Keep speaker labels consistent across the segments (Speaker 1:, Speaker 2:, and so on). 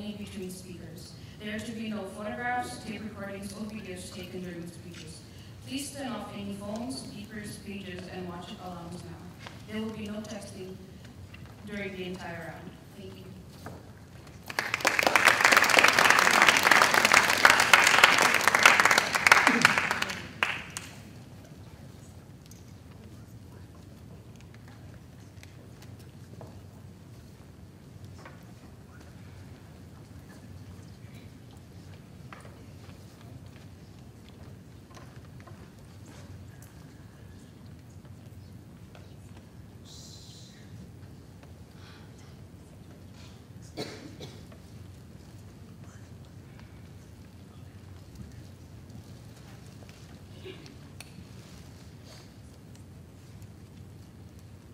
Speaker 1: only between speakers. There are to be no photographs, tape recordings, or videos taken during the speeches. Please turn off any phones, beepers, pages, and watch alarms now. There will be no texting during the entire round. Thank you.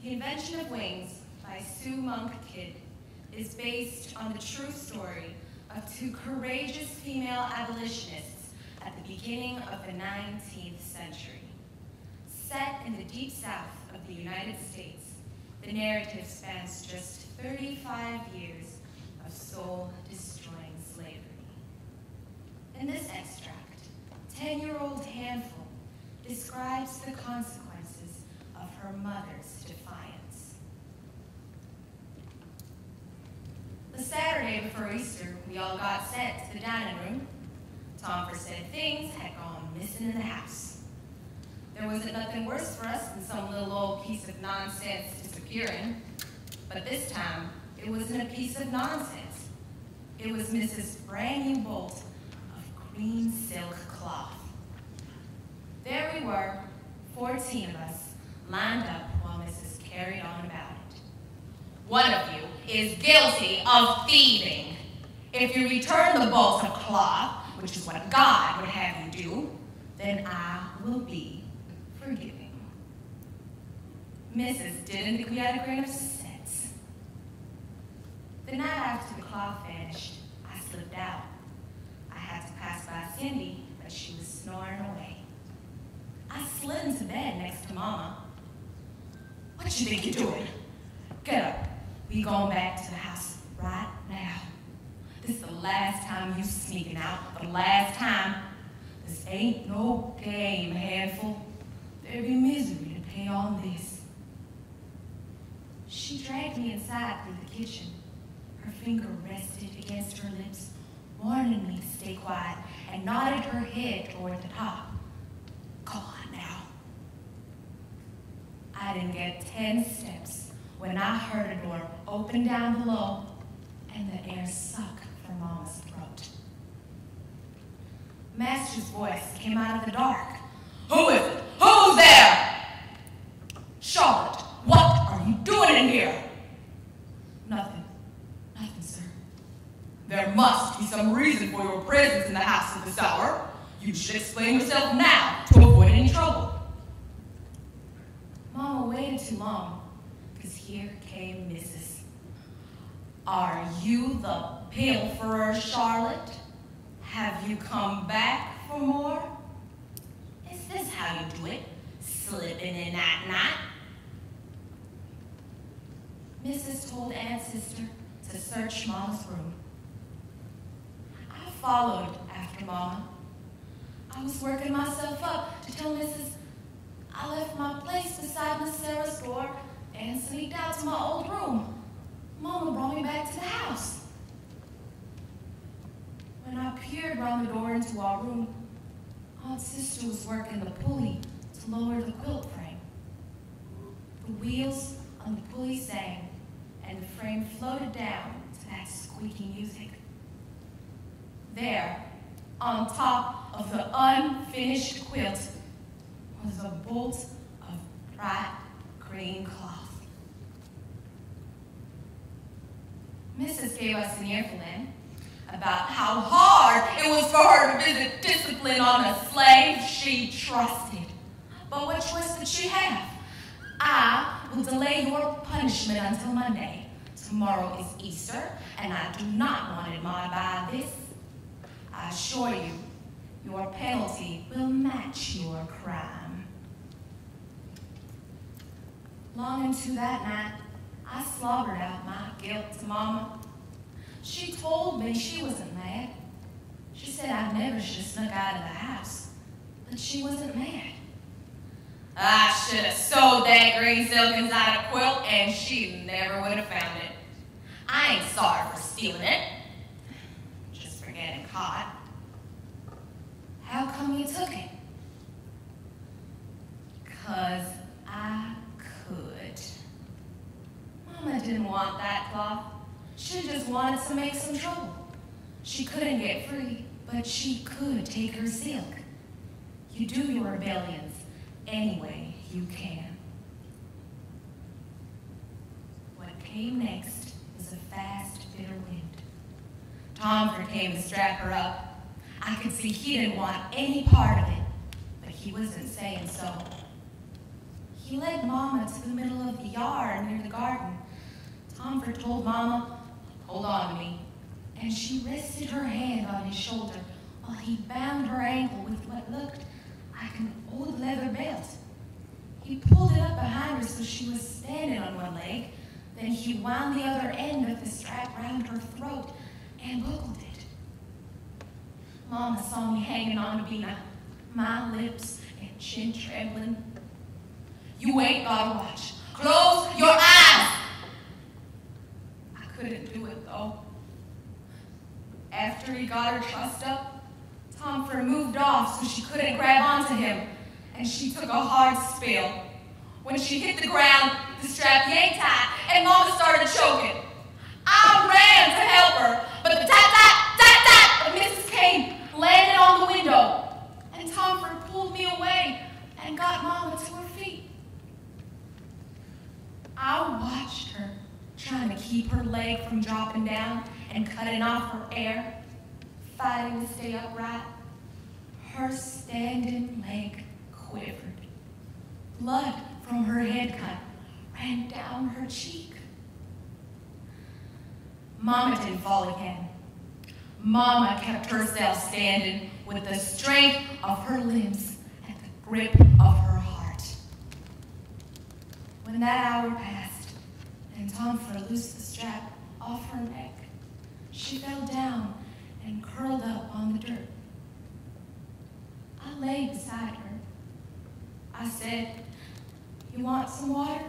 Speaker 2: The Invention of Wings by Sue Monk Kidd is based on the true story of two courageous female abolitionists at the beginning of the 19th century. Set in the deep south of the United States, the narrative spans just 35 years of soul-destroying slavery. In this extract, 10-year-old Handful describes the consequences of her mother's defiance. The Saturday before Easter, we all got sent to the dining room. Tom said things had gone missing in the house. There wasn't nothing worse for us than some little old piece of nonsense disappearing. But this time, it wasn't a piece of nonsense. It was Mrs. brand new bolt of green silk cloth. There we were, 14 of us, lined up while Mrs. carried on about it. One of you is guilty of thieving. If you return the bolt of cloth, which is what God would have you do, then I will be forgiving. Mrs. didn't think we had a grain of sense. The night after the cloth vanished, I slipped out. I had to pass by Cindy, but she was snoring away. I slid into bed next to Mama. What you think you're doing? Get up. We going back to the house right now. This is the last time you sneaking out. The last time. This ain't no game, Handful. There'd be misery to pay on this. She dragged me inside through the kitchen. Her finger rested against her lips, warning me to stay quiet, and nodded her head toward the top. Go on now. I didn't get 10 steps when I heard a door open down below and the air suck from Mama's throat. Master's voice came out of the dark. Who is it? Who's there? Charlotte, what are you doing in here? Nothing. Nothing, sir. There must be some reason for your presence in the house at this hour. You should explain yourself now to avoid any trouble. Mama waited too long, because here came Mrs. Are you the pilferer, Charlotte? Have you come back for more? Is this how you do it? Slipping in at night? Mrs. told Aunt's sister to search Mama's room. I followed after Mama. I was working myself up to tell Mrs. I left my place beside Miss Sarah's door and sneaked out to my old room. Mama brought me back to the house. When I peered round the door into our room, Aunt's sister was working the pulley to lower the quilt frame. The wheels on the pulley sang, and the frame floated down to that squeaky music. There, on top of the unfinished quilt, was a bolt of bright green cloth. Mrs. gave us an earful in about how hard it was for her to visit discipline on a slave she trusted. But what choice did she have? I will delay your punishment until Monday. Tomorrow is Easter, and I do not want it marred by this. I assure you, your penalty will match your crime. Long into that night, I slobbered out my guilt to Mama. She told me she wasn't mad. She said I never should have snuck out of the house, but she wasn't mad. I should have sewed that green silk inside a quilt and she never would have found it. I ain't sorry for stealing it, just for getting caught. How come you took it? 'Cause I could. Mama didn't want that cloth. She just wanted to make some trouble. She couldn't get free, but she could take her silk. You do your rebellions any way you can. What came next was a fast, bitter wind. Tomford came to strap her up. I could see he didn't want any part of it, but he wasn't saying so. He led Mama to the middle of the yard near the garden. Tomford told Mama, "Hold on to me," and she rested her hand on his shoulder while he bound her ankle with what looked like an old leather belt. He pulled it up behind her so she was standing on one leg, then he wound the other end of the strap round her throat and buckled it. Mama saw me hanging on to Bina, my lips and chin trembling. "You ain't gotta watch. Close your eyes." I couldn't do it though. After he got her trussed up, Tomford moved off so she couldn't grab onto him, and she took a hard spill. When she hit the ground, the strap yanked tight, and Mama started choking. I ran to help her, but the tap-tap of Mrs. Kane landed on the window, and Tomford pulled me away and got Mama to her feet. I watched her, trying to keep her leg from dropping down and cutting off her air, fighting to stay upright. Her standing leg quivered. Blood from her head cut ran down her cheek. Mama didn't fall again. Mama kept herself standing with the strength of her limbs and the grip of her heart. When that hour passed and Tomford loosed the strap off her neck, she fell down and curled up on the dirt. I lay beside her. I said, "You want some water?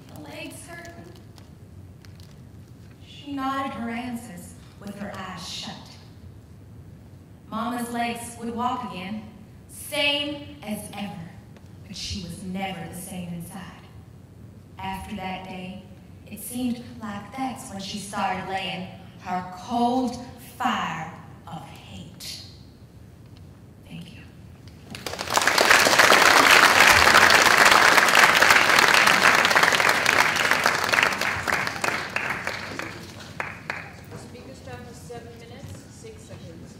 Speaker 2: Your leg's hurting." She nodded her answers with her eyes shut. Mama's legs would walk again, same as ever, but she was never the same inside. After that day, it seemed like that's when she started laying her cold fire of hate. Thank you.
Speaker 3: Speaker's time is 7 minutes, 6 seconds.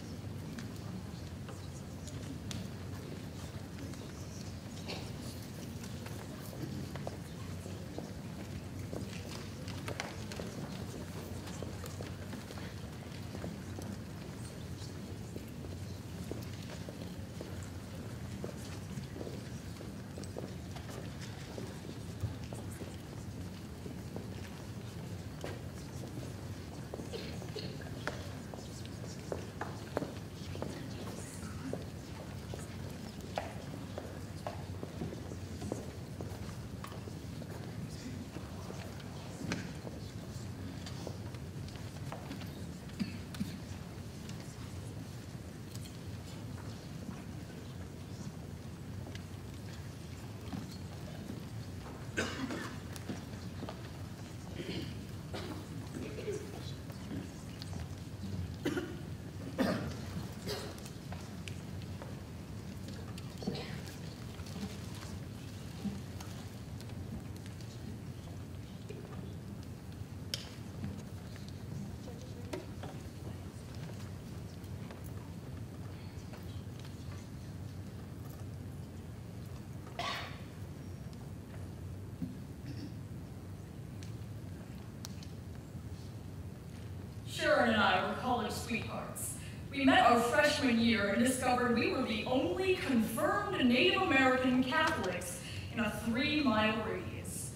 Speaker 4: Sharon and I were college sweethearts. We met our freshman year and discovered we were the only confirmed Native American Catholics in a 3-mile radius.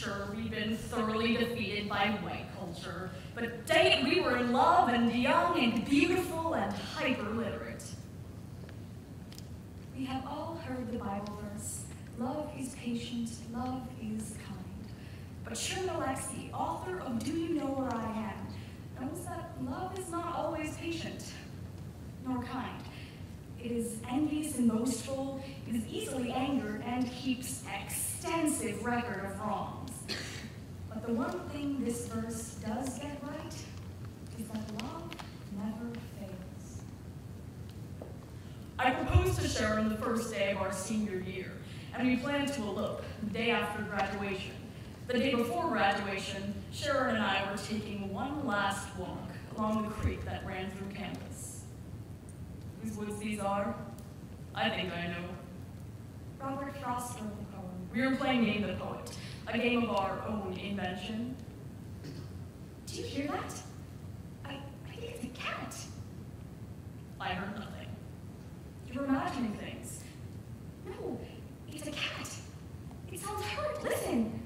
Speaker 4: Sure, we'd been thoroughly defeated by white culture, but dang it, we were in love and young and beautiful and hyper-literate. We have all heard the Bible verse, love is patient, love is kind. But Sherman Alexie, author of Do You Know Where I Am, knows that love is not always patient, nor kind. It is envious and boastful, it is easily angered, and keeps extensive record of wrongs. But the one thing this verse does get right is that love never fails. I proposed to Sharon the first day of our senior year, and we planned to elope the day after graduation. The day before graduation, Sharon and I were taking one last walk along the creek that ran through campus. Whose woods these are? I think I know. Robert Frost wrote the poem. We were playing Name the Poet, a game of our own invention. Do you hear that? I think it's a cat. I heard nothing. You were imagining things. No, it's a cat. It sounds hurt. Listen.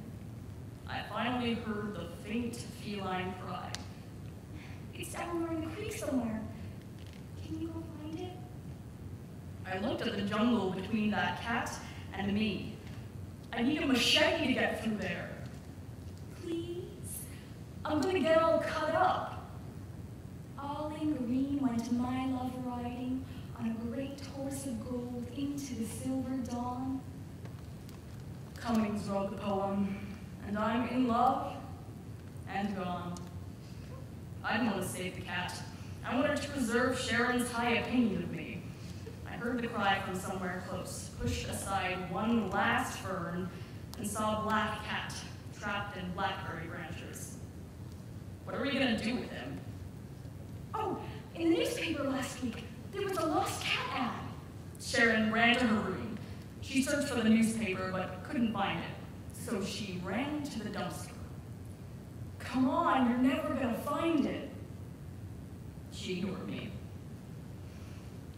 Speaker 4: I finally heard the faint feline cry. It's down there in the creek somewhere. Can you go find it? I looked at the jungle between that cat and me. I need a machete to get through there. Please? I'm gonna get all cut up. All in green went my love riding on a great horse of gold into the silver dawn. Cummings wrote the poem, and I'm in love and gone. I didn't want to save the cat. I wanted to preserve Sharon's high opinion of me. I heard the cry from somewhere close, pushed aside one last fern, and saw a black cat trapped in blackberry branches. What are we gonna do with him? Oh, in the newspaper last week, there was a lost cat ad. Sharon ran to her room. She searched for the newspaper, but couldn't find it, so she ran to the dumpster. Come on, you're never gonna find it. She ignored me.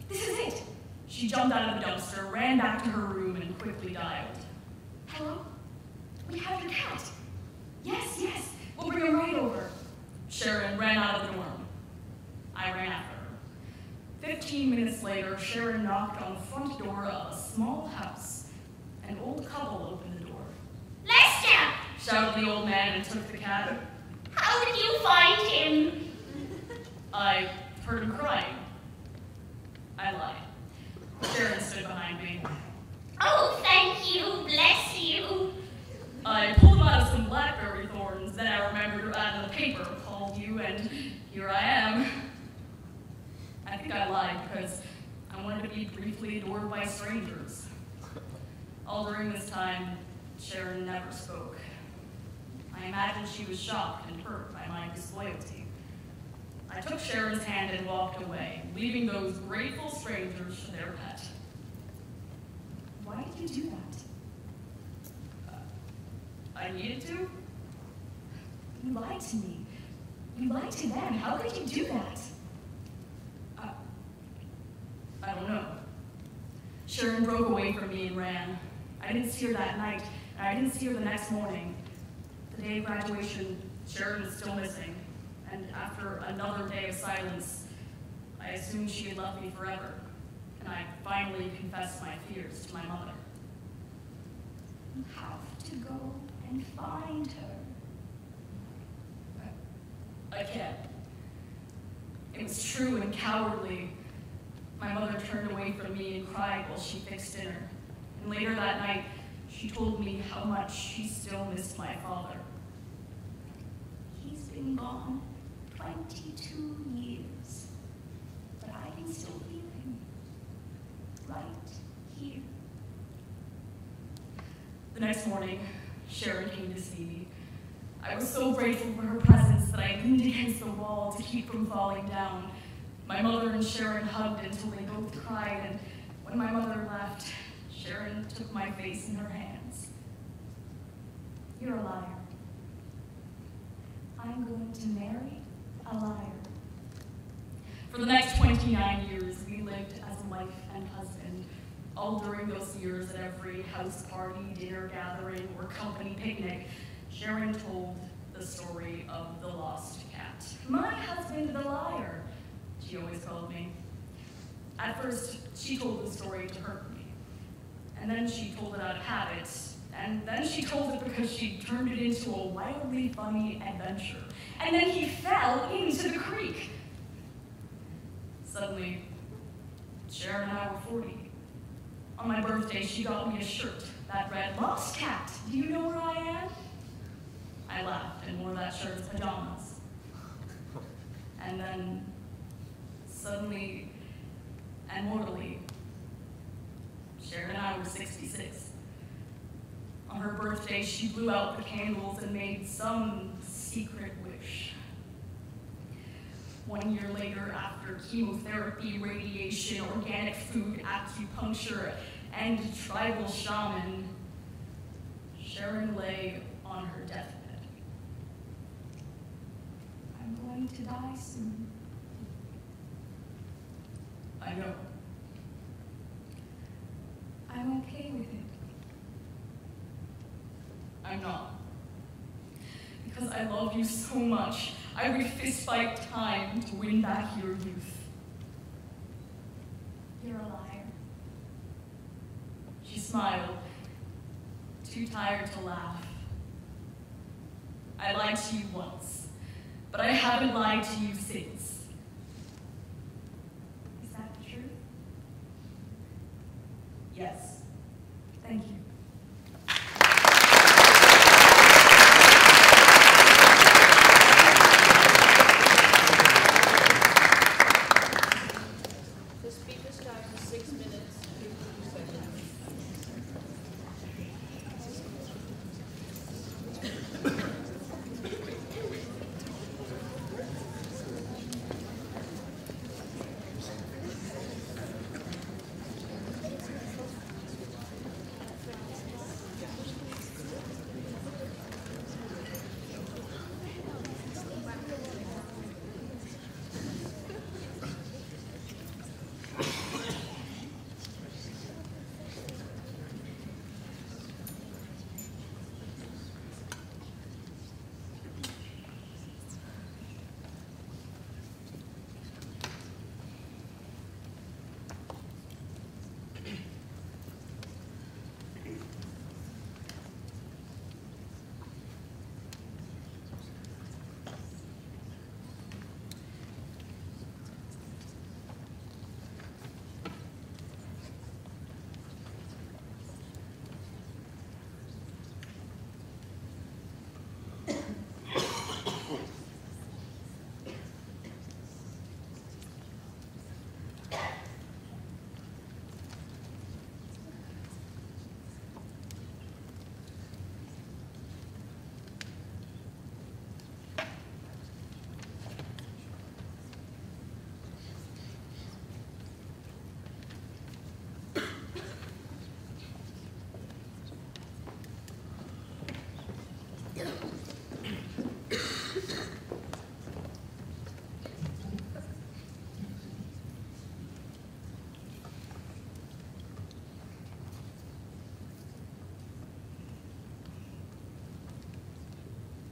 Speaker 4: This is it. She jumped out of the dumpster, ran back to her room, and quickly dialed. Hello? We have your cat. Yes, we'll bring him right over. Sharon ran out of the dorm. I ran after her. 15 minutes later, Sharon knocked on the front door of a small house. An old couple opened the door.
Speaker 2: Lester!
Speaker 4: Shouted the old man and took the cat.
Speaker 2: How did you find him?
Speaker 4: I heard him crying. I lied. Sharon stood behind me.
Speaker 2: Oh, thank you, bless you.
Speaker 4: I pulled him out of some blackberry thorns, then I remembered your ad in the paper called you, and here I am. I think I lied because I wanted to be briefly adored by strangers. All during this time, Sharon never spoke. I imagined she was shocked and hurt by my disloyalty. I took Sharon's hand and walked away, leaving those grateful strangers to their pet. Why did you do that? I needed to? You lied to me. You lied to them. How could you do that? I don't know. Sharon broke away from me and ran. I didn't see her that night, and I didn't see her the next morning. The day of graduation, Sharon was still missing, and after another day of silence, I assumed she had left me forever, and I finally confessed my fears to my mother. You have to go and find her. I can't. It was true and cowardly. My mother turned away from me and cried while she fixed dinner. And later that night, she told me how much she still missed my father. He's been gone 22 years, but I can still feel him, right here. The next morning, Sharon came to see me. I was so grateful for her presence that I leaned against the wall to keep from falling down. My mother and Sharon hugged until they both cried, and when my mother left, Sharon took my face in her hands. You're a liar. I'm going to marry a liar. For the next 29 years, we lived as wife and husband. All during those years, at every house party, dinner gathering, or company picnic, Sharon told the story of the lost cat. My husband, the liar, she always called me. At first, she told the story to hurt me. And then she told it out of habit. And then she told it because she turned it into a wildly funny adventure. And then he fell into the creek. Suddenly, Sharon and I were 40. On my birthday, she got me a shirt that read, "Lost Cat, do you know where I am?" I laughed and wore that shirt's pajamas. And then, suddenly and mortally, Sharon and I were 66. On her birthday, she blew out the candles and made some secret wish. 1 year later, after chemotherapy, radiation, organic food, acupuncture, and tribal shaman, Sharon lay on her deathbed. I'm going to die soon. I know. I'm okay with it. I'm not. Because I love you so much, I would fistfight time to win back your youth. You're a liar. She smiled, too tired to laugh. I lied to you once, but I haven't lied to you since. Is that the truth? Yes. Thank you.
Speaker 3: The speaker's time is 6 minutes, 52 seconds.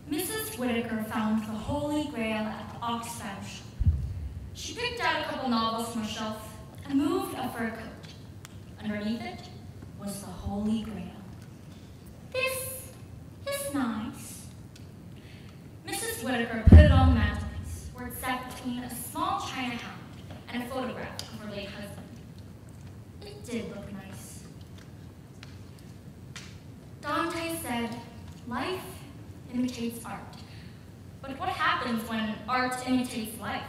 Speaker 2: Mrs. Whitaker found the Holy Grail at the Oxfam shop. She picked out a couple novels from a shelf and moved a fur coat. Underneath it was the Holy Grail. This is nice. Mrs. Whitaker put it on the mantelpiece, where it sat between a small china hound and a photograph of her late husband. It did look nice. Dante said, "Life imitates art." But what happens when art imitates life?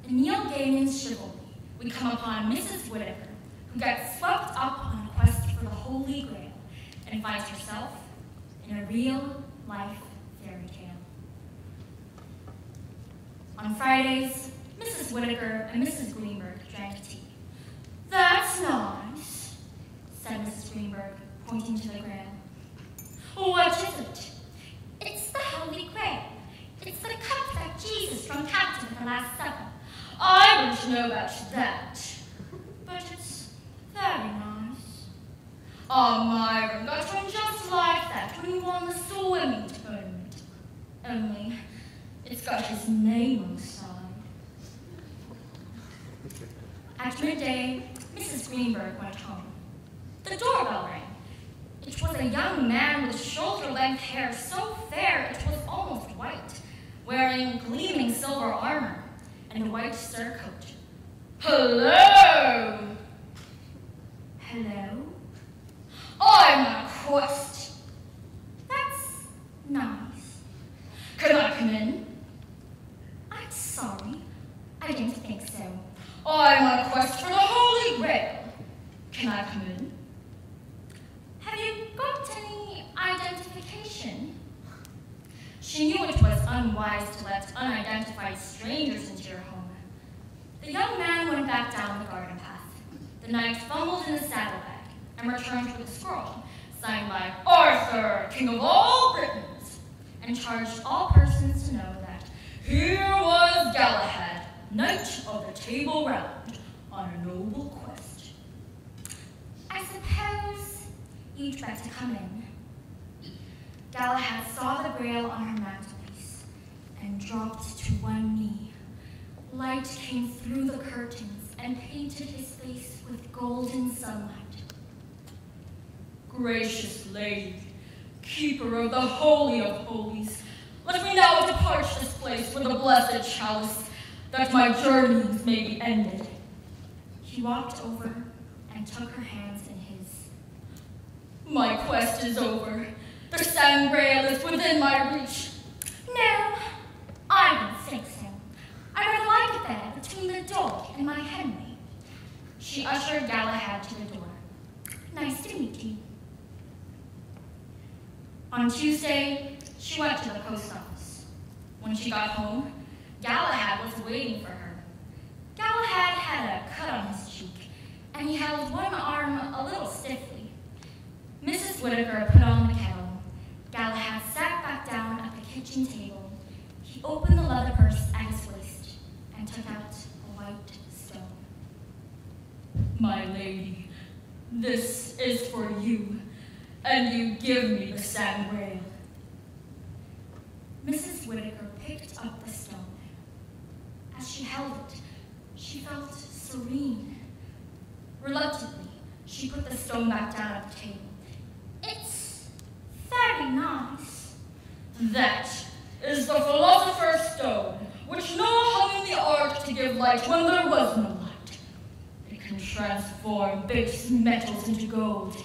Speaker 2: In Neil Gaiman's chivalry, we come upon Mrs. Whitaker, who gets swept up on a quest for the Holy Grail and finds herself in a real-life fairy tale. On Fridays, Mrs. Whitaker and Mrs. Greenberg drank tea. "That's nice," said Mrs. Greenberg, pointing to the grail. "What is it?" "It's the Holy Grail. It's the cup that Jesus drunk out of at the Last Supper." "I wouldn't know about that." "But it's very nice."
Speaker 4: Oh, Myron got one just like that when he won the swimming tournament. Only, it's got his name on the side. At midday, Mrs. Greenberg went home. The doorbell rang. It was a young man with shoulder-length hair so fair it was almost white, wearing gleaming silver armor and a white surcoat. Hello! Hello? I'm on a quest. That's nice. Can I come in? I'm sorry. I didn't think so. I'm on a quest for the Holy Grail. Can I come in? Have you got any identification? She knew it was unwise to let unidentified strangers into your home. The young man went back down the garden path. The knight fumbled in his saddlebag and returned with a scroll signed by Arthur, King of all Britons, and charged all persons to know that here was Galahad, Knight of the Table Round, on a noble quest. I suppose you'd better come in. Galahad saw the grail on her mantelpiece and dropped to one knee. Light came through the curtains and painted his face with golden sunlight. Gracious lady, keeper of the Holy of Holies, let me now depart this place with the blessed chalice, that my journeys may be ended. He walked over and took her hands in his. My quest is over. The Sang Grail is within my reach. No, I don't think so. I rather like it there between the dog and my Henry. She ushered Galahad to the door. Nice to meet you. On Tuesday, she went to the post office. When she got home, Galahad was waiting for her. Galahad had a cut on his cheek, and he held one arm a little stiffly. Mrs. Whittaker put on the kettle. Galahad sat back down at the kitchen table. He opened the leather purse at his waist and took out a white stone. My lady, this is for you, and you give me the Sang Grail. Mrs. Whittaker picked up the stone. As she held it, she felt serene. Reluctantly, she put the stone back down at the table. It's very nice. That is the philosopher's stone, which Noah hung in the ark to give light when there was no light. It can transform base metals into gold,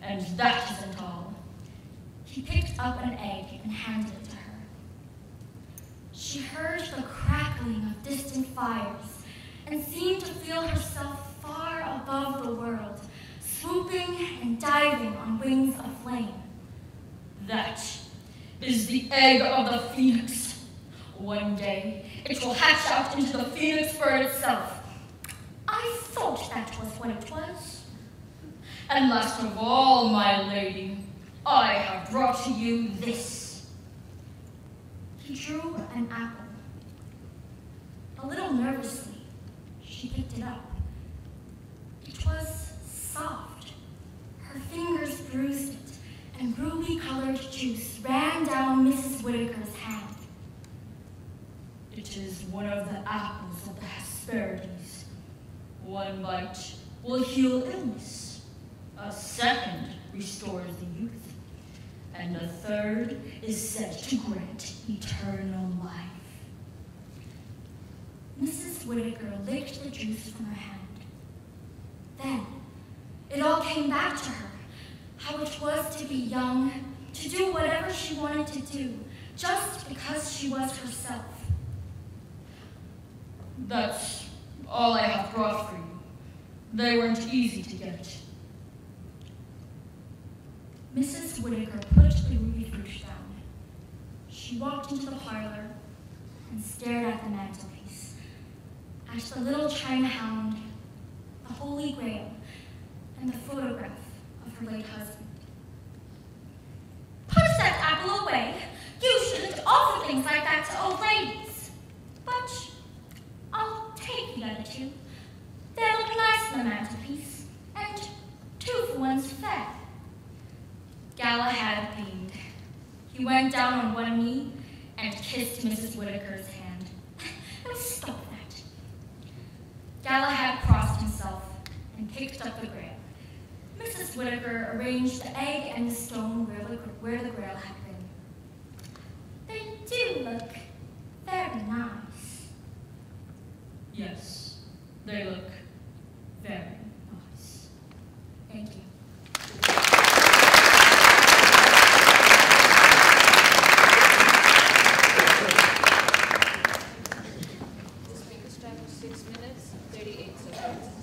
Speaker 4: and that isn't all. He picked up an egg and handed it to her. She heard the crackling of distant fires and seemed to feel herself far above the world, swooping and diving on wings of flame. That is the egg of the phoenix. One day, it will hatch out into the phoenix bird itself. I thought that was what it was. And last of all, my lady, I have brought to you this. He drew an apple. A little nervously, she picked it up. It was soft. Her fingers bruised it, and ruby-colored juice ran down Mrs. Whittaker's hand. It is one of the apples of the Hesperides. One bite will heal illness. A second restores the youth. And a third is said to grant eternal life. Mrs. Whittaker licked the juice from her hand. Then, it all came back to her, how it was to be young, to do whatever she wanted to do, just because she was herself. That's all I have brought for you. They weren't easy to get. Mrs. Whittaker put the ruby fruit down. She walked into the parlor and stared at the mantelpiece, at the little china hound, the Holy Grail, and the photograph of her late husband. Put that apple away. You shouldn't offer things like that to old ladies. But I'll take the other two. They look nice on the mantelpiece, and 2 for 1's fair.
Speaker 5: Galahad beamed. He went down on one knee and kissed Mrs. Whitaker's hand. Oh, stop that. Galahad crossed himself and picked up the grail. Mrs. Whitaker arranged the egg and the stone where the grail had been. They do look very nice.
Speaker 1: Yes, they look very nice.
Speaker 5: Thank you.
Speaker 3: The speaker's time is 6 minutes, 38 seconds.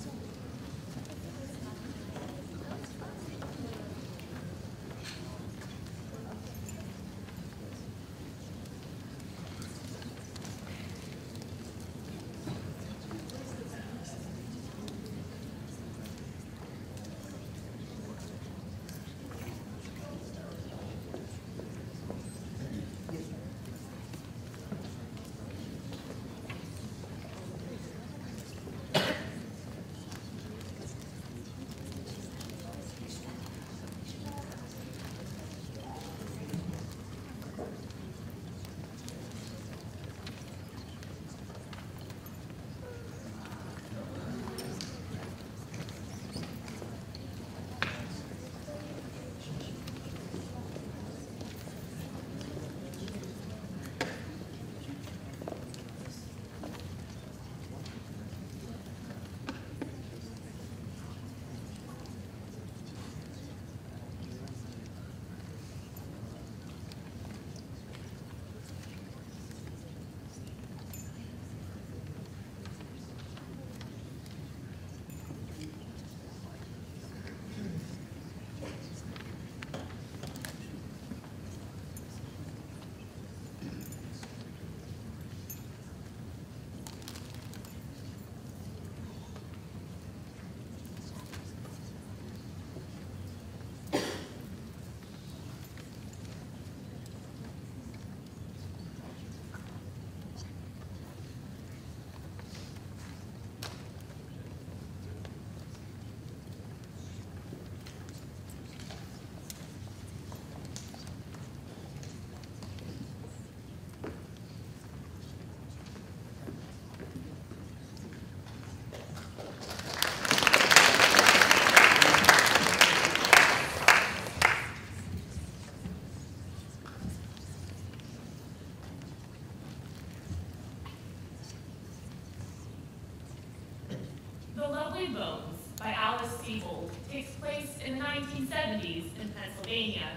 Speaker 6: Bones by Alice Sebold takes place in the 1970s in Pennsylvania,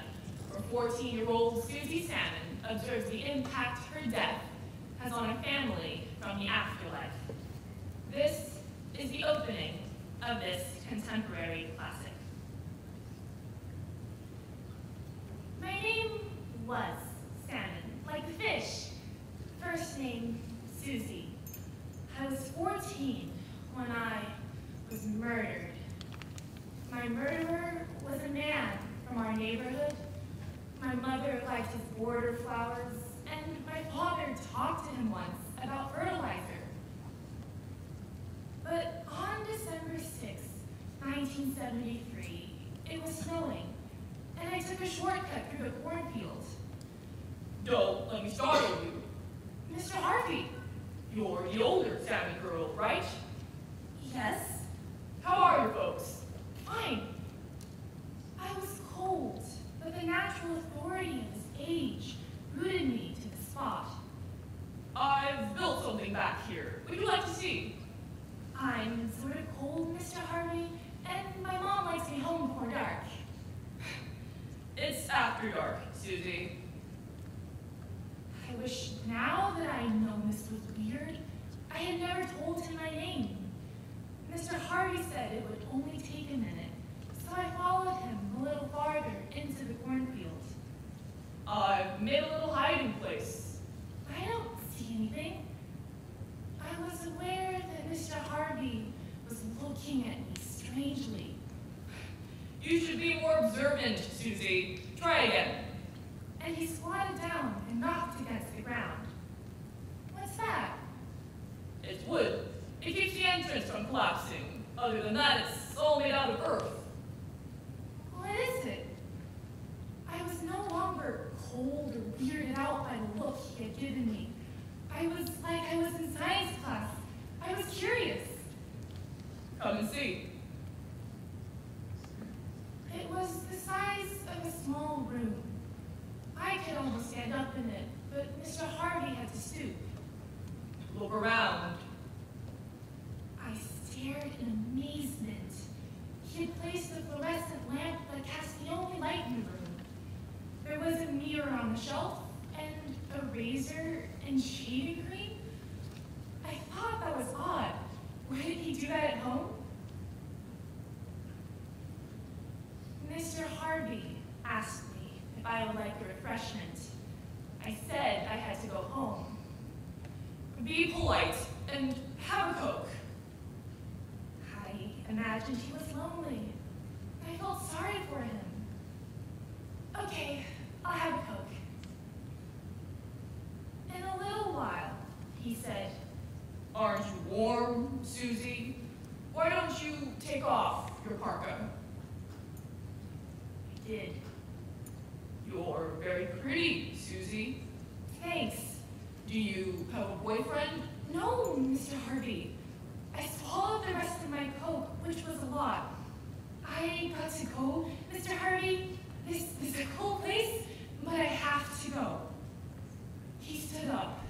Speaker 6: where 14-year-old Susie Salmon observes the impact her death has on a family from the afterlife. This is the opening of this contemporary classic. My name was Salmon, like the fish. First name, Susie. I was 14 when I was murdered. My murderer was a man from our neighborhood. My mother liked his border flowers, and my father talked to him once about fertilizer. But on December 6, 1973, it was snowing, and I took a shortcut through the cornfield.
Speaker 7: Don't let me startle you.
Speaker 6: Mr. Harvey.
Speaker 7: You're the older Sammy girl, right?
Speaker 6: Yes?
Speaker 7: How are your folks?
Speaker 6: Fine. I was cold, but the natural authority of his age rooted me to the spot.
Speaker 7: I've built something back here. Would you like to see?
Speaker 6: I'm sort of cold, Mr. Harvey, and my mom likes me home before dark.
Speaker 7: It's after dark, Susie.
Speaker 6: I wish now that I know this was weird, I had never told him my name. Mr. Harvey said it would only take a minute, so I followed him a little farther into the cornfield.
Speaker 7: I've made a little hiding place.
Speaker 6: I don't see anything. I was aware that Mr. Harvey was looking at me strangely.
Speaker 7: You should be more observant, Susie. Try again.
Speaker 6: And he squatted down and knocked against the ground. What's that?
Speaker 7: It's wood. It keeps the entrance from collapsing. Other than that, it's all made out of earth.
Speaker 6: What is it? I cold or weirded out by the look he had given me. I was like I was in science class. I was curious.
Speaker 7: Come and see.
Speaker 6: It was the size of a small room. I could almost stand up in it, but Mr. Harvey had to stoop.
Speaker 7: Look around.
Speaker 6: I stared in amazement. He had placed a fluorescent lamp that cast the only light in the room. There was a mirror on the shelf, and a razor and shaving cream. I thought that was odd. Why did he do that at home? Mr. Harvey asked me if I would like a refreshment. I said I had to go home.
Speaker 7: Be polite and have a Coke.
Speaker 6: I imagined he was lonely. I felt sorry for him. Okay, I'll have a Coke. In a little while, he said,
Speaker 7: Aren't you warm, Susie? Why don't you take off your parka?
Speaker 6: I did.
Speaker 7: You're very pretty, Susie.
Speaker 6: Thanks.
Speaker 7: Do you have a boyfriend?
Speaker 6: No, Mr. Harvey. I swallowed the rest of my Coke, which was a lot. I got to go. Mr. Harvey, this is a cool place, but I have to go. He stood up.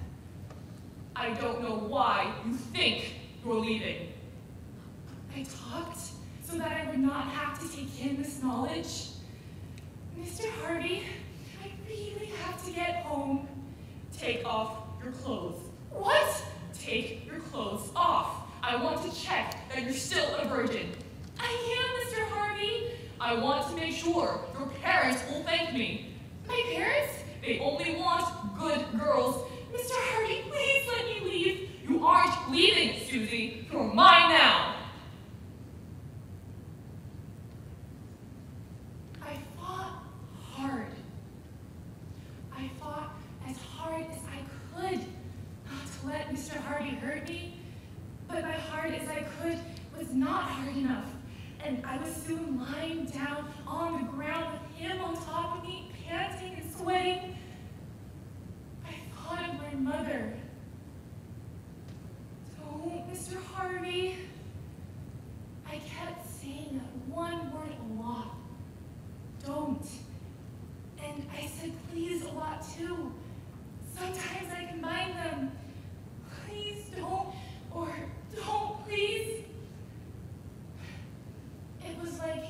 Speaker 7: I don't know why you think you're leaving.
Speaker 6: I talked so that I would not have to take in this knowledge. Mr. Harvey, I really have to get home.
Speaker 7: Take off your clothes.
Speaker 6: What?
Speaker 7: Take your clothes off. I want to check that you're still a virgin.
Speaker 6: I am, Mr. Harvey.
Speaker 7: I want to make sure your parents will thank me.
Speaker 6: My parents?
Speaker 7: They only want good girls.
Speaker 6: Mr. Harvey, please let me leave.
Speaker 7: You aren't leaving, Susie. You're mine now.
Speaker 6: I fought hard. I fought as hard as I could not to let Mr. Harvey hurt me, but my hard as I could was not hard enough, and I was soon lying down on the ground with him on top of me, panting and sweating. I thought of my mother. Don't, Mr. Harvey. I kept saying that one word a lot. Don't. And I said please a lot too. Sometimes I combine them. Please don't, or don't, please. It was like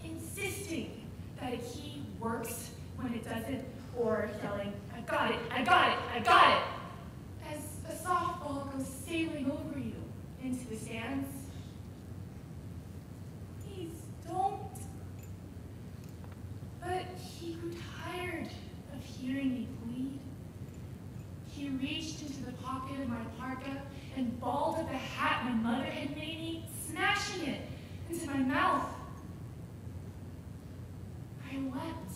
Speaker 6: insisting that a key works when it doesn't, or yelling, I got it, I got it, I got it, as a softball goes sailing over you into the stands. Please don't. But he grew tired of hearing me plead. He reached into the pocket of my parka and balled up a hat my mother had made me, smashing it into my mouth. I wept.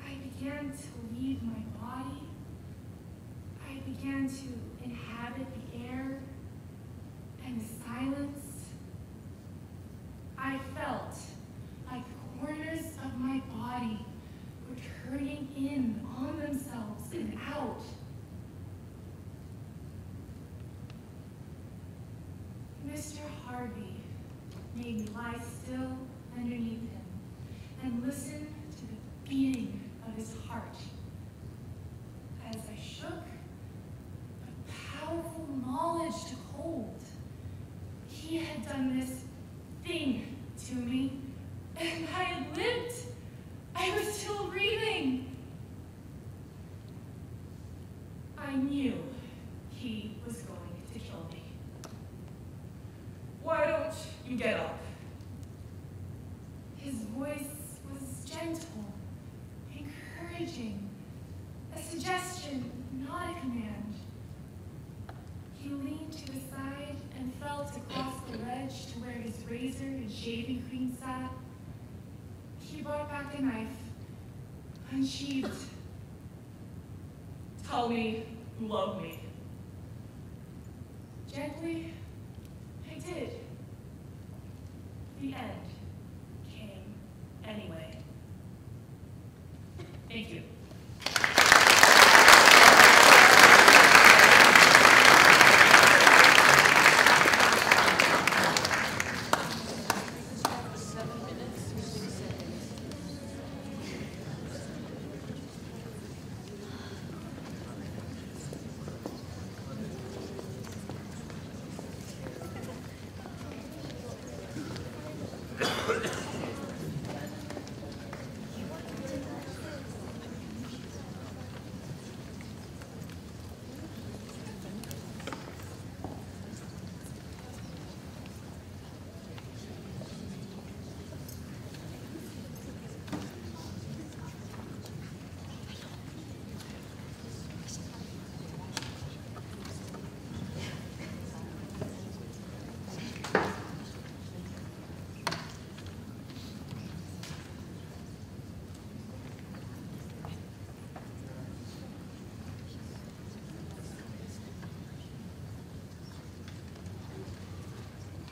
Speaker 6: I began to leave my body. I began to inhabit the air and the silence. I felt like the corners of my body were turning in on themselves and out. Mr. Harvey made me lie still underneath him and listen to the beating of his heart. As I shook, a powerful knowledge took hold. He had done this thing to me, and I had lived. I was still breathing. I knew he was going to kill me.
Speaker 7: Why don't you get up?
Speaker 6: His voice was gentle, encouraging, a suggestion, not a command. He leaned to the side and felt across the ledge to where his razor and shaving cream sat. He brought back a knife, unsheathed.
Speaker 7: Tell me you love me.
Speaker 6: Gently, I did. The end came anyway.
Speaker 7: Thank you.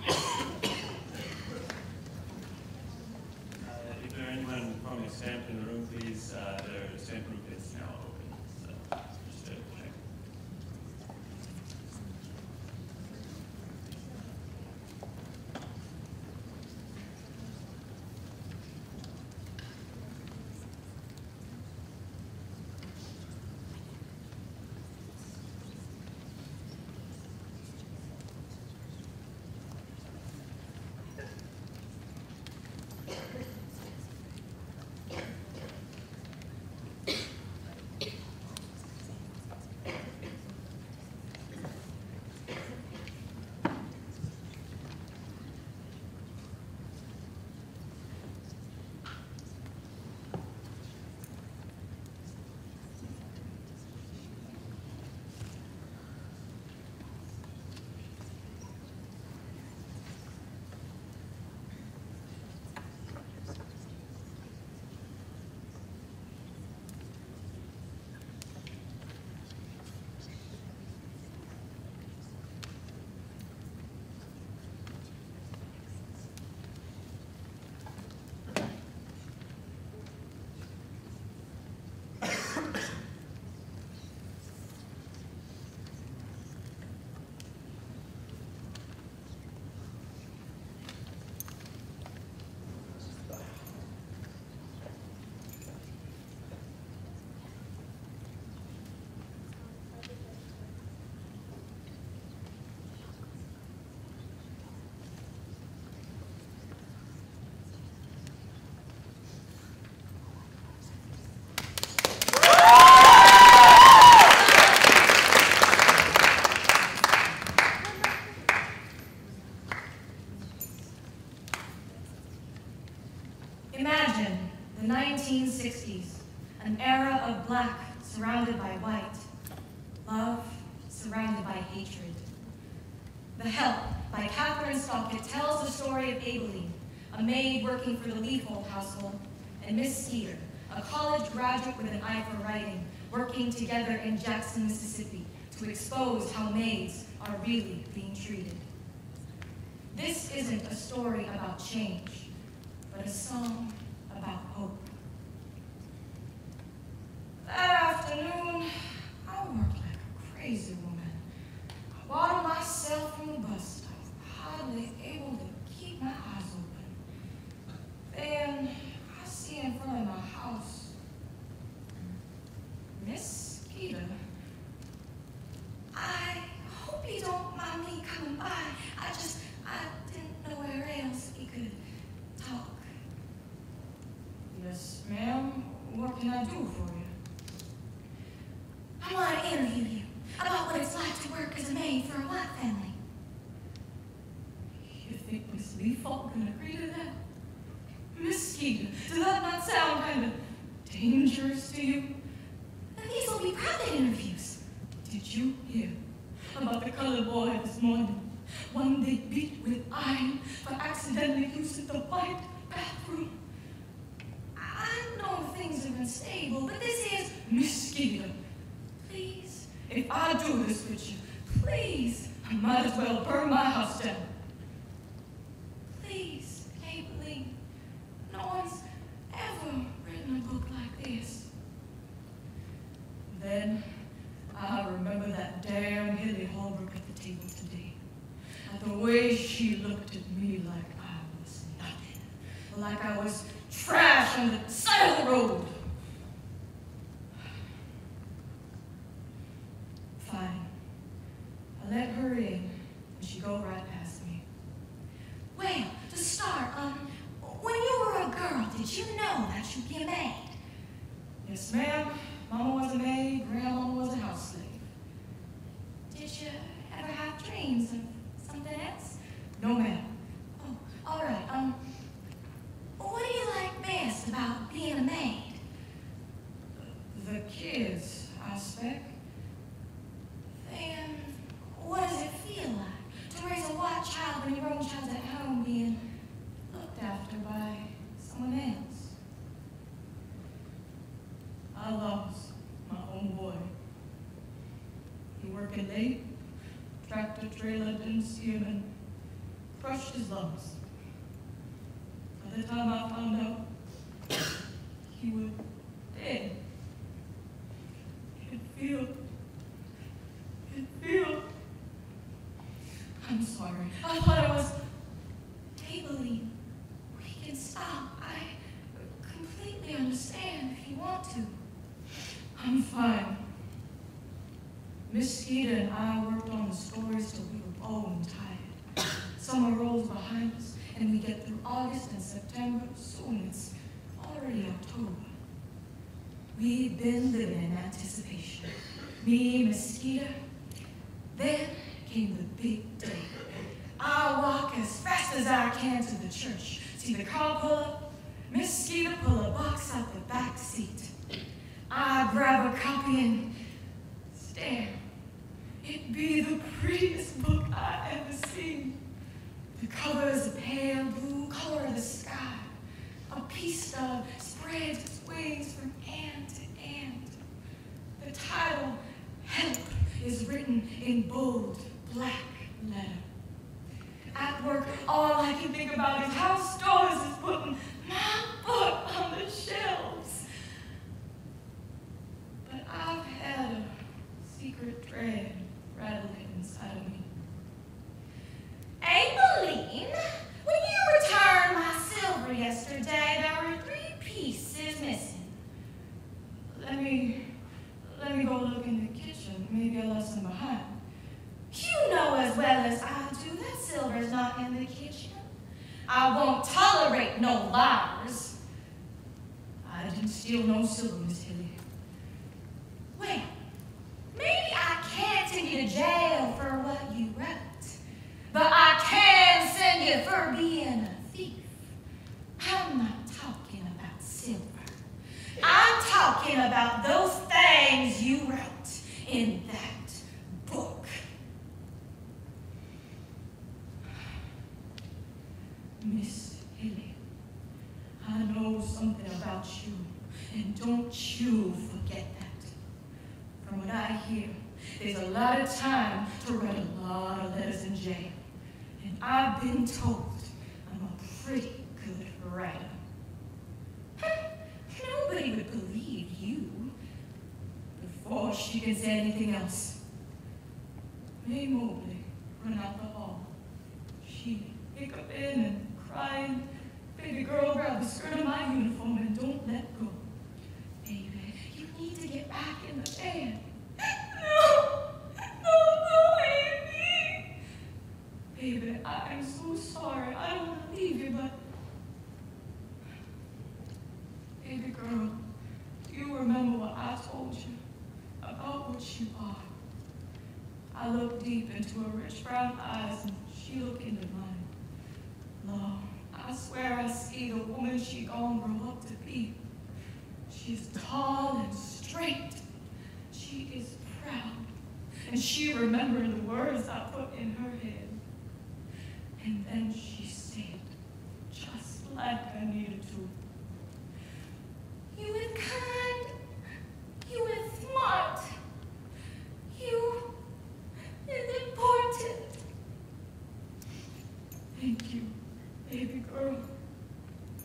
Speaker 8: If there anyone from a stamp in the room, please, their stamp room is now open. So just to check.
Speaker 2: Imagine the 1960s, an era of black surrounded by white, love surrounded by hatred. The Help by Catherine Stockett tells the story of Aileen, a maid working for the Leafold household, and Miss Skeeter, a college graduate with an eye for writing, working together in Jackson, Mississippi, to expose how maids are really being treated. This isn't a story about change, but a song about hope. That afternoon, I worked like a crazy woman. I watered myself from the bus stop, hardly able to keep my eyes open. Then I see in front of my house, Miss Skeeter. I hope you don't mind me coming by. I didn't know where else we could talk. Yes, ma'am. What can I do for you? I want to interview you about what it's like to work as a maid for a white family. You think Miss Leafold can agree to that? Miss Skeeter, does that not sound kind of dangerous to you? And these will be private interviews. Did you hear about the colored boy this morning? One they beat with iron for accidentally using the white bathroom. I know things are unstable, but this is Miss Skeeter. Please, if I do this with you, please, I might as well burn my house down. Please, Aileen, no one's ever written a book like this. Then I remember that damn Hilly Holbrook at the table today. And the way she looked at me like I was nothing. Like I was trash on the side of the road. Fine. I let her in, and she go right past me. Well, to start, when you were a girl, did you know that you'd be a maid? Yes, ma'am. Mama was a maid, Grandma was a house slave. Did you ever have dreams of something else? No, ma'am. Oh, all right. What do you like best about being a maid? The kids, I expect. Then, what does it feel like to raise a white child when your own child's at home being looked after by someone else? I lost my own boy. He working late, tractor trailer, didn't see him, and
Speaker 9: crushed his lungs. By the time I found out, he was dead. It'd feel. I'm sorry. I thought it was. Maybelline, we can stop. I completely understand if you want to. I'm fine. Miss Skeeter and I worked on the stories till we were bone tired. Summer rolls behind us, and we get through August and September. Soon it's already October. We've been living in anticipation. Me, Miss Skeeter. Then came the big day. I walk as fast as I can to the church. See the car pull up. Miss Skeeter pull a box out the back seat. I grab a copy and stare. It be the prettiest book I ever seen. The cover is a pale blue color of the sky. A peace dove spreads its wings from end to end. The title, Help, is written in bold black letter. At work, all I can think about is how stores is putting my book on the shelves. But I've had a secret dread rattling inside of me.
Speaker 2: Aileen, when you returned my silver yesterday, there were 3 pieces missing.
Speaker 9: Let me go look in the kitchen. Maybe I left some behind.
Speaker 2: You know as well as I do that silver's not in the kitchen. I won't tolerate no liars.
Speaker 9: I didn't steal no silver, Miss Hilly.
Speaker 2: Well, maybe I can't send you to jail for what you wrote, but I can send you for being a thief. I'm not talking about silver. I'm talking about those things you wrote in that book.
Speaker 9: Miss Hilly, I know something about you, and don't you forget that. From what I hear, there's a lot of time to write a lot of letters in jail, and I've been told I'm a pretty good writer.
Speaker 2: Nobody would believe you.
Speaker 9: Before she can say anything else, May Mobley run out the hall. She hiccup in and crying. Baby girl, grab the skirt of my uniform and don't let go. Baby, you need to get back in the band. No, Amy. Baby, I'm so sorry. I don't want to leave you, but baby girl, do you remember what I told you about what you are? I looked deep into her rich brown eyes, and she looked into mine. Lord, I swear I see the woman she gon' grow up to be. She's tall and straight. She is proud, and she remembered the words I put in her head. And then she said, just like I needed to,
Speaker 2: You were kind. You were smart. You is important.
Speaker 9: thank you, baby girl.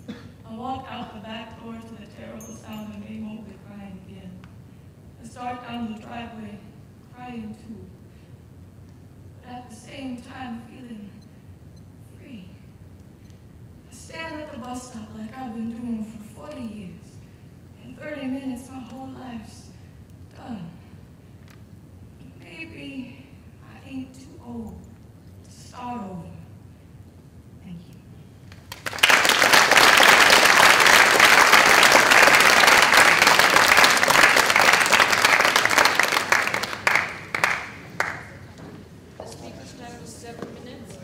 Speaker 9: I walked out the back door to the terrible sound of May Mobley crying again. I started down the driveway, crying too, but at the same time feeling free. I stand at the bus stop like I've been doing for 40 years. In 30 minutes, my whole life's done. Maybe I ain't too old to start over. Thank you.
Speaker 3: The speaker's time is 7 minutes.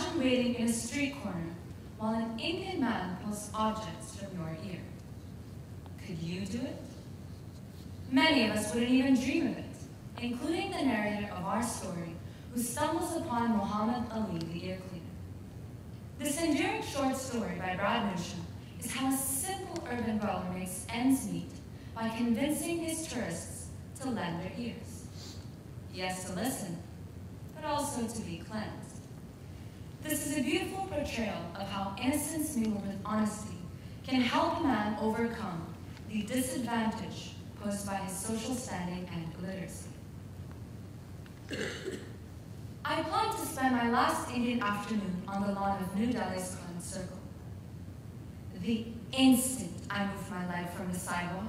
Speaker 4: Imagine waiting in a street corner while an Indian man pulls objects from your ear. Could you do it? Many of us wouldn't even dream of it, including the narrator of our story, who stumbles upon Muhammad Ali, the ear cleaner. This enduring short story by Brad Newsham is how a simple urban dweller makes ends meet by convincing his tourists to lend their ears. Yes, to listen, but also to be cleansed. This is a beautiful portrayal of how innocence mingled with honesty can help a man overcome the disadvantage posed by his social standing and illiteracy. I planned to spend my last Indian afternoon on the lawn of New Delhi's Conant Circle. The instant I moved my leg from the sidewalk,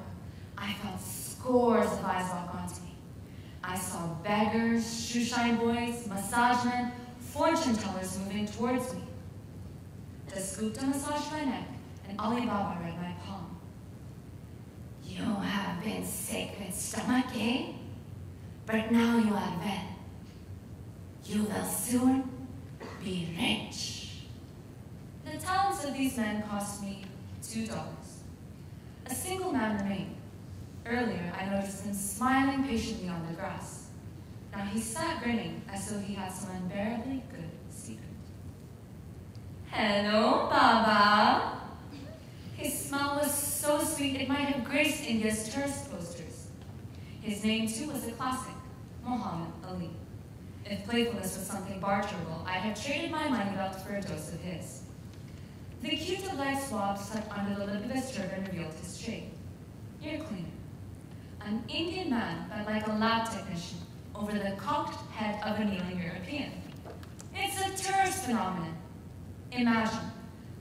Speaker 4: I felt scores of eyes lock onto me. I saw beggars, shoeshine boys, massage men, fortune tellers moving towards me. The Gupta massaged my neck, and Ali Baba read my palm. You have been sick with stomach ache, but now you are well. You will soon be rich. The talents of these men cost me $2. A single man remained. Earlier, I noticed him smiling patiently on the grass. Now he sat grinning as though he had some unbearably good secret. Hello, Baba. His smile was so sweet it might have graced India's tourist posters. His name, too, was a classic, Muhammad Ali. If playfulness was something barterable, I'd have traded my money belt for a dose of his. The cute black swab tucked under the lip of his turban revealed his trade. Ear cleaner. An Indian man felt like a lab technician over the cocked head of a kneeling European. It's a tourist phenomenon. Imagine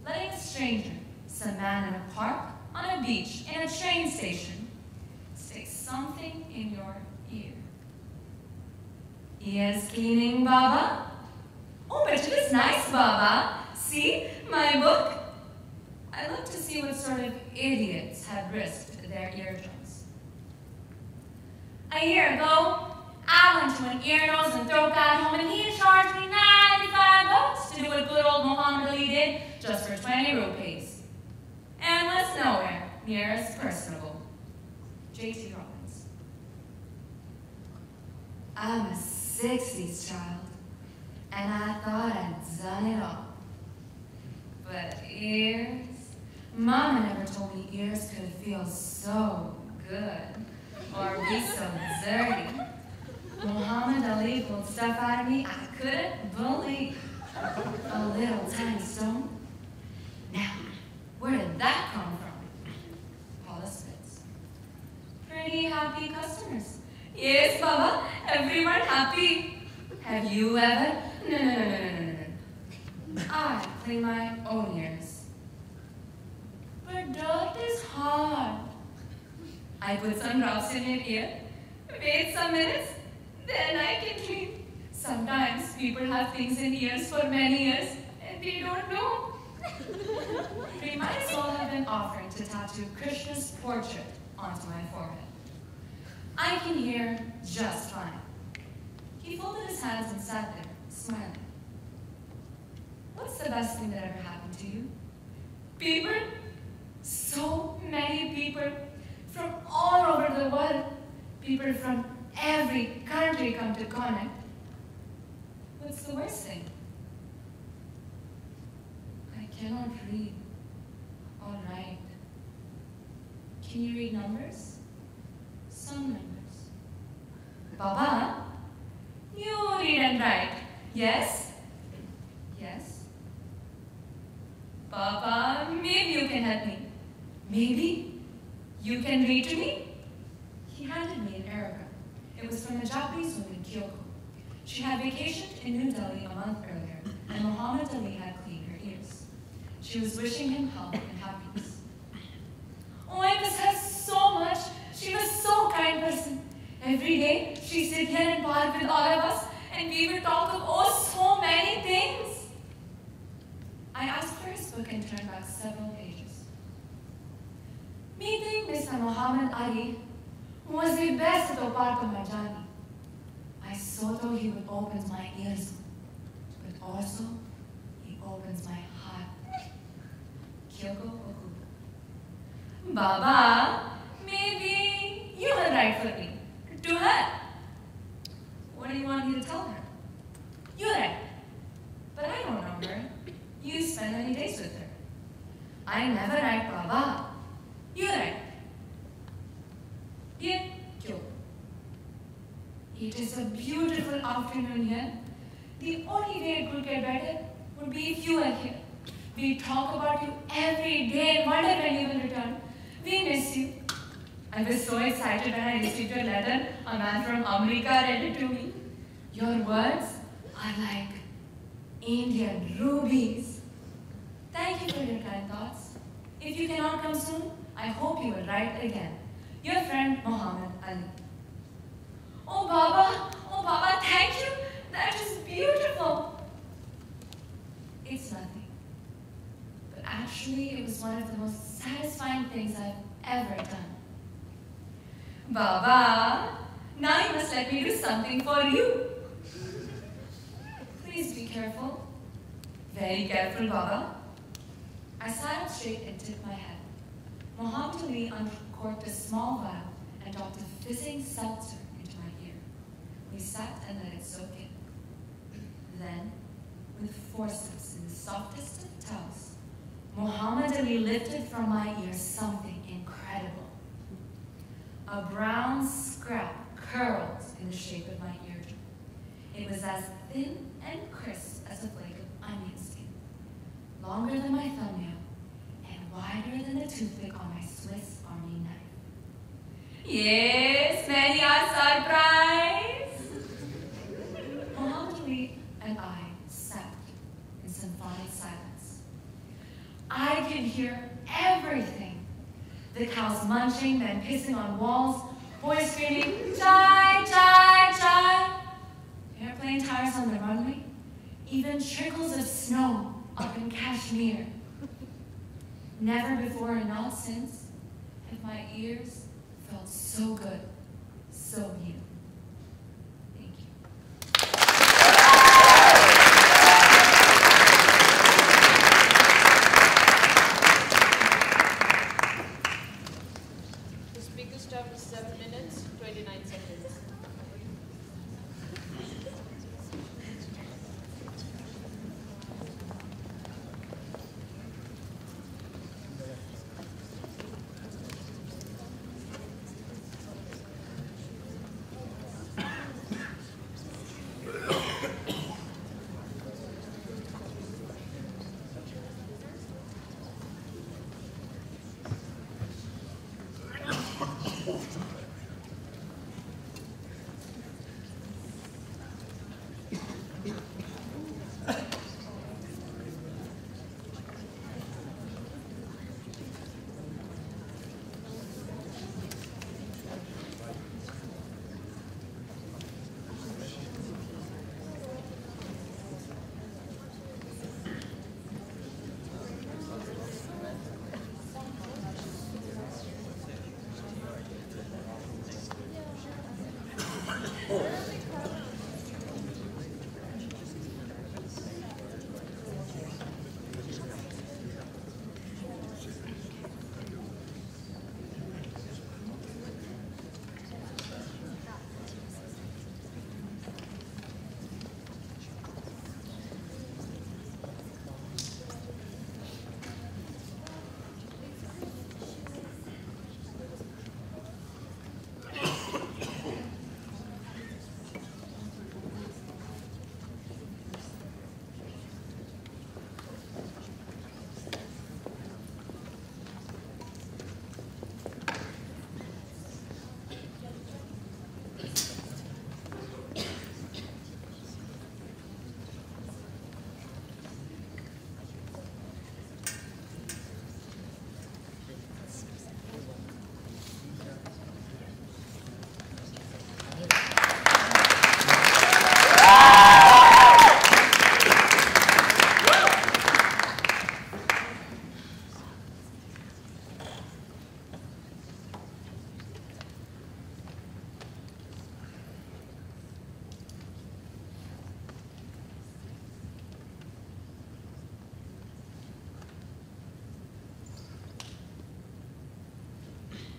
Speaker 4: letting a stranger, some man in a park, on a beach, in a train station, stick something in your ear. Ears cleaning, Baba? Oh, but it is nice, Baba. See, my book? I looked to see what sort of idiots had risked their eardrums. A year ago, I went to an ear, nose, and throat guy home, and he charged me $95 to do what good old Muhammad Ali did, just for 20 rupees. And was nowhere near as personable. J.T. Robbins. I'm a 60s child, and I thought I'd done it all. But ears? Mama never told me ears could feel so good, or be so dirty. Muhammad Ali pulled stuff out of me I couldn't believe. A little tiny stone. Now, where did that come from? Paula spits. Pretty happy customers. Yes, Baba, everyone happy. Have you ever? No. I clean my own ears. But dirt is hard. I put some drops in your ear, wait some minutes, then I can clean. Sometimes people have things in ears for many years and they don't know. They might as well have been offering to tattoo Krishna's portrait onto my forehead. I can hear just fine. He folded his hands and sat there, smiling. What's the best thing that ever happened to you? People? So many people from all over the world. People from every country come to Conant. What's the worst thing? I cannot read or write. Can you read numbers? Some numbers. Baba, you read and write. Yes? Yes? Papa, maybe you can help me. Maybe you can read to me? He handed me an aerogram. It was from a Japanese woman, Kyoko. She had vacationed in New Delhi a month earlier, and Muhammad Ali had cleaned her ears. She was wishing him health and happiness. Oh, I miss her so much. She was so kind person. Every day, she'd sit here and park with all of us, and we would talk of, oh, so many things. I asked for his book and turned back several pages. Meeting Mr. Muhammad Ali was the best part of my journey. I so thought he would open my ears, but also
Speaker 9: opens my heart. Kyoko Okubo. Baba, maybe you will write for me. To her. What do you want me to tell her? You write. But I don't know her. You spend many days with her. I never write Baba. You write. Bien, Kyoko. It is a beautiful afternoon here. The only way it could get better would be if you were here. We talk about you every day and wonder when you will return. We miss you. I was so excited when I received your letter. A man from America read it to me. Your words are like Indian rubies. Thank you for your kind thoughts. If you cannot come soon, I hope you will write again. Your friend, Muhammad Ali. Oh, Baba, thank you. That is beautiful. It's nothing. But actually, it was one of the most satisfying things I've ever done. Baba, now you must let me do something for you. Please be careful. Very careful, Baba. I sat up straight and tipped my head. Muhammad Ali uncorked a small vial and dropped a fizzing seltzer into my ear. We sat and let it soak in. Then, with forceps in the softest of tones, Muhammad Ali lifted from my ear something incredible. A brown scrap curled in the shape of my eardrum. It was as thin and crisp as a flake of onion skin, longer than my thumbnail, and wider than the toothpick on my Swiss Army knife. Yes, many are surprised. Muhammad Ali and I sat in symphonic silence. I could hear everything. The cows munching, then pissing on walls, boys screaming, chai, chai, chai. Airplane tires on the runway, even trickles of snow up in Kashmir. Never before and not since have my ears felt so good, so beautiful. Thank you.
Speaker 3: The speaker's time is 7 minutes, 29 seconds.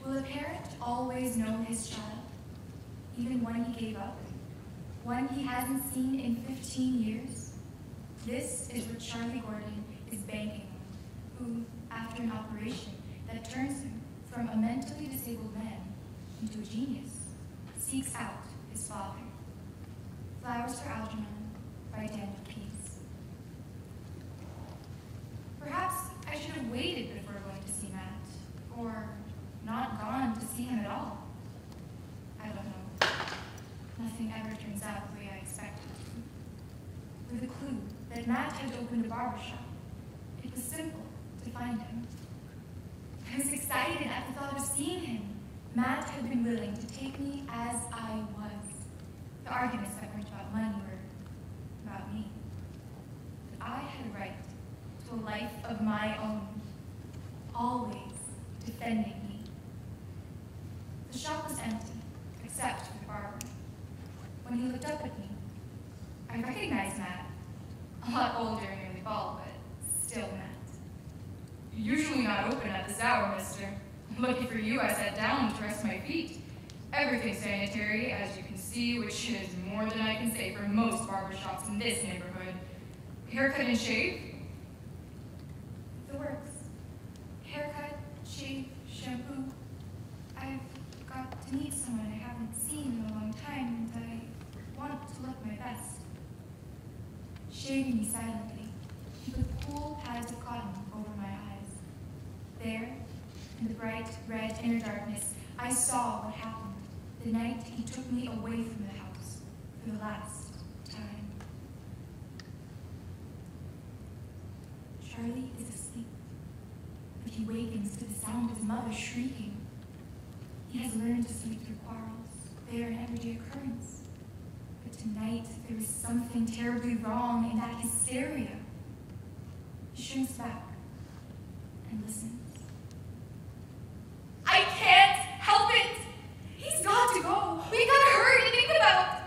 Speaker 4: Will a parent always know his child, even one he gave up, one he hasn't seen in 15 years? This is what Charlie Gordon is banking on, who, after an operation that turns him from a mentally disabled man into a genius, seeks out his father. Flowers for Algernon by Daniel Keyes. Perhaps I should have waited before going to see Matt, or not gone to see him at all. I don't know. Nothing ever turns out the way I expected it to. With a clue that Matt had opened a barbershop, it was simple to find him. I was excited at the thought of seeing him. Matt had been willing to take me as I was. The arguments that weren't about money were about me. But I had a right to a life of my own, always defending me. The shop was empty, except for the barber. When he looked up at me, I recognized Matt. A lot older and nearly bald, but still Matt.
Speaker 9: You're usually not open at this hour, mister. Lucky for you, I sat down to rest my feet. Everything's sanitary, as you can see, which is more than I can say for most barbershops in this neighborhood. Haircut and shave?
Speaker 4: The works. Haircut, shave, shampoo. I've got to meet someone I haven't seen in a long time, and I want to look my best. Shaving me silently, he put cool pads of cotton over my eyes. There, in the bright red inner darkness, I saw what happened the night he took me away from the house for the last time. Charlie is asleep, but he wakens to the sound of his mother shrieking. He has learned to sleep through quarrels. They are an everyday occurrence. But tonight, there is something terribly wrong in that hysteria. He shrinks back and listens.
Speaker 9: I can't help it! He's got to go! We gotta hurry to think about!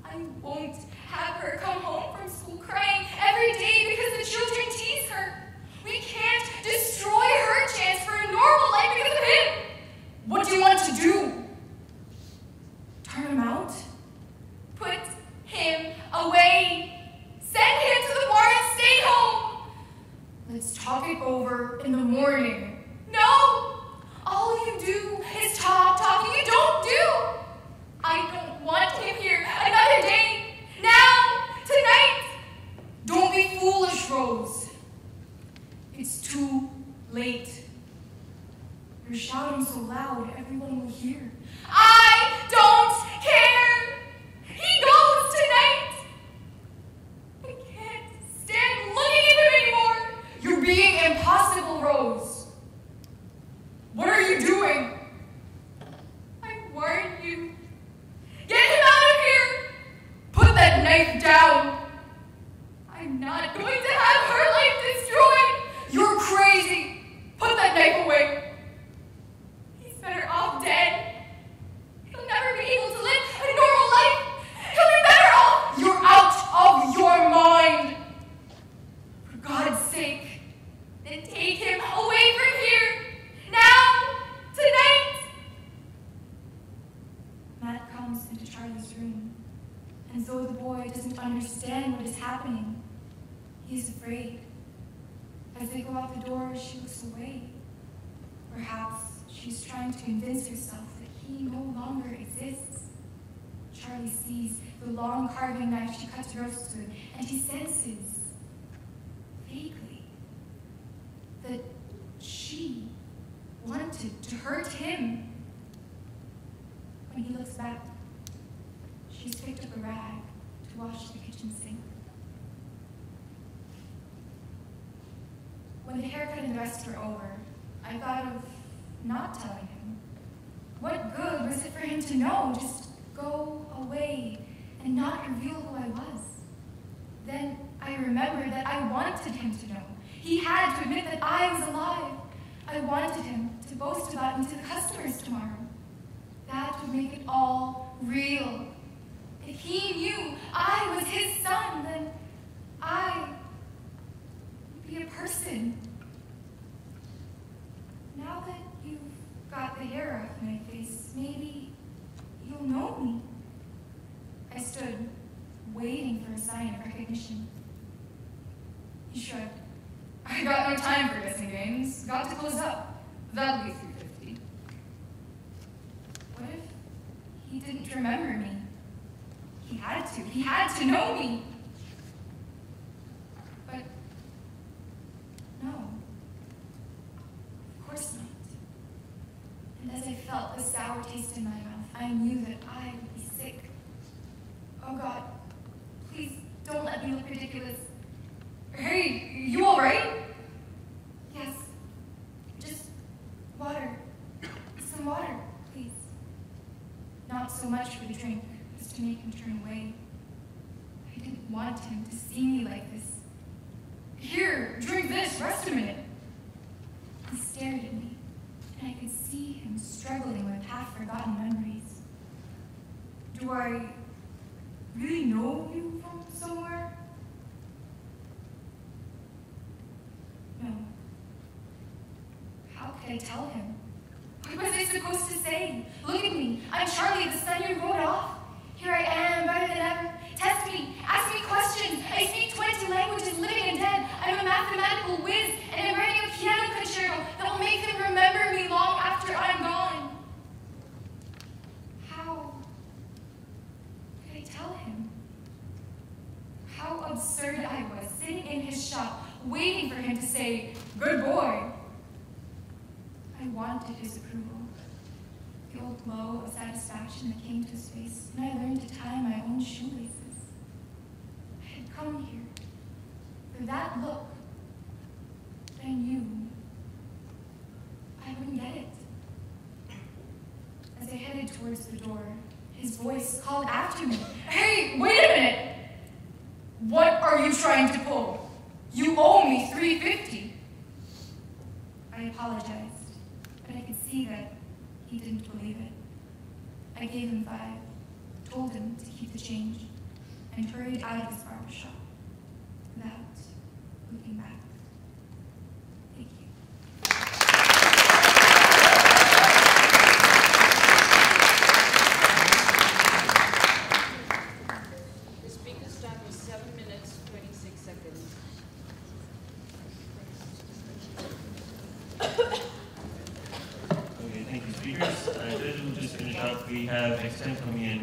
Speaker 9: I won't have her come home from school crying every day because the children tease her. We can't destroy her chance for a normal life because of him! What do you want to do? Turn him out? Put him away! Send him to the bar and stay home! Let's talk it over in the morning. No! All you do is talk, you don't do! I don't want him here another day! Now! Tonight! Don't be foolish, Rose. It's too late. You're shouting so loud, everyone will hear. I don't care! He goes tonight! I can't stand looking at him anymore! You're being impossible, Rose. What are you doing? I warned you. Get him out of here! Put that knife down! I'm not going to have her life destroyed! You're crazy! Put that knife away! He's better off dead. He'll never be able to live a normal life! He'll be better off! You're out of your mind! For God's sake, then take him away from here! Now! Tonight!
Speaker 4: Matt comes into Charlie's room, and though the boy doesn't understand what is happening, he is afraid. As they go out the door, she looks away. Perhaps she's trying to convince herself that he no longer exists. Charlie sees the long carving knife she cut roast with, and he senses, vaguely, that she wanted to hurt him. When he looks back, she's picked up a rag to wash the kitchen sink. When the haircut and the rest were over, I thought of not telling him. What good was it for him to know? Just go away and not reveal who I was. Then I remembered that I wanted him to know. He had to admit that I was alive. I wanted him to boast about me to the customers tomorrow. That would make it all real. If he knew I was his son, then I would be a person. Now that you've got the my face. Maybe you'll know me. I stood, waiting for a sign of recognition. He shrugged. I got no time for guessing games. Got to close up. That'll be 3:50. What if he didn't remember me? He had to. He had to know me. But no. Of course not. And as I felt the sour taste in my mouth, I knew that I would be sick. Oh God, please don't let me look ridiculous. Hey, you all right? Yes. Just water. Some water, please. Not so much for the drink as to make him turn away. I didn't want him to see me like this. Here, drink this, rest a minute. He stared at me, and I could see him struggling with half-forgotten memories. Do I really know you from somewhere? No. How could I tell him? What was I supposed to say? Look at me. I'm Charlie, the son you wrote off. Here I am, better than ever. Test me. Ask me questions. I speak 20 languages, living and dead. I'm a mathematical whiz, and I'm writing a piano concerto that will make them remember me long after I'm gone. How could I tell him? How absurd I was, sitting in his shop, waiting for him to say, "Good boy." I wanted his approval, the old glow of satisfaction that came to his face, and I learned to tie my own shoelaces. I had come here for that look, but I knew I wouldn't get it. As I headed towards the door, his voice called after me, "Hey, wait a minute! What are you trying to pull? You owe me $3.50. I apologized, but I could see that he didn't believe it. I gave him $5, told him to keep the change, and hurried out of his barber shop without looking back. Thank you.
Speaker 3: The speaker's time was 7 minutes, 26 seconds.
Speaker 8: Okay, thank you, speakers. Judge will just finish up. We have extent coming in